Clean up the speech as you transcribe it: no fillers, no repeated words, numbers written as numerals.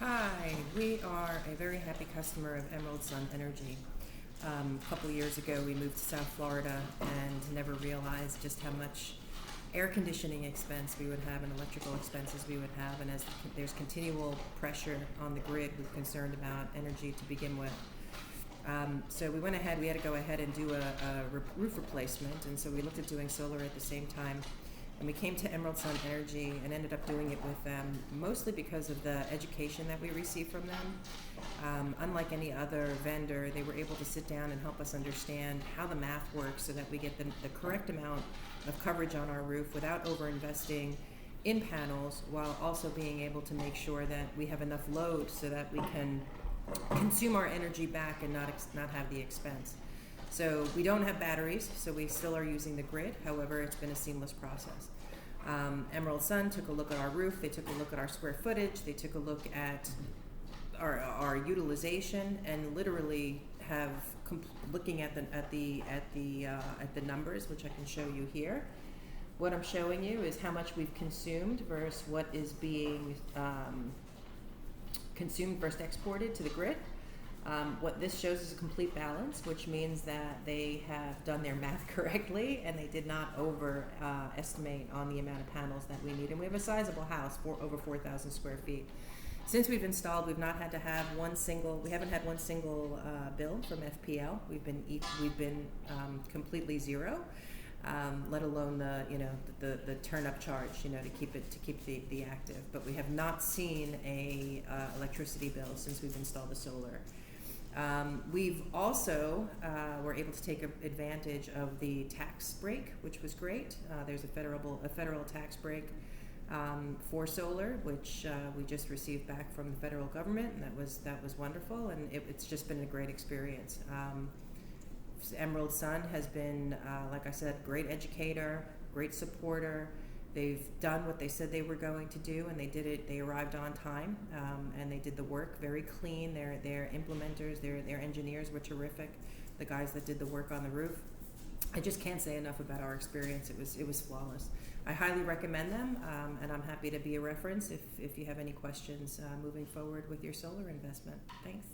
Hi, we are a very happy customer of Emerald Sun Energy. A couple of years ago, we moved to South Florida and never realized just how much air conditioning expense we would have and electrical expenses we would have. And as there's continual pressure on the grid, we're concerned about energy to begin with. So we went ahead, we had to go ahead and do a roof replacement, and so we looked at doing solar at the same time. And we came to Emerald Sun Energy and ended up doing it with them, mostly because of the education that we received from them. Unlike any other vendor, they were able to sit down and help us understand how the math works so that we get the correct amount of coverage on our roof without over-investing in panels, while also being able to make sure that we have enough load so that we can consume our energy back and not have the expense. So we don't have batteries, so we still are using the grid. However, it's been a seamless process. Emerald Sun took a look at our roof. They took a look at our square footage. They took a look at our utilization, and literally have looking at the numbers, which I can show you here. What I'm showing you is how much we've consumed versus what is being consumed versus exported to the grid. What this shows is a complete balance, which means that they have done their math correctly and they did not overestimate on the amount of panels that we need. And we have a sizable house, over 4,000 square feet. Since we've installed, we haven't had one single bill from FPL. We've been completely zero, let alone the turn up charge, to keep the active. But we have not seen a electricity bill since we've installed the solar. We've also were able to take advantage of the tax break, which was great. There's a federal tax break for solar, which we just received back from the federal government, and that was wonderful, and it's just been a great experience. Emerald Sun has been, like I said, great educator, great supporter. They've done what they said they were going to do, and they did it. They arrived on time, and they did the work very clean. Their implementers, their engineers were terrific. The guys that did the work on the roof. I just can't say enough about our experience. It was flawless. I highly recommend them, and I'm happy to be a reference if you have any questions moving forward with your solar investment. Thanks.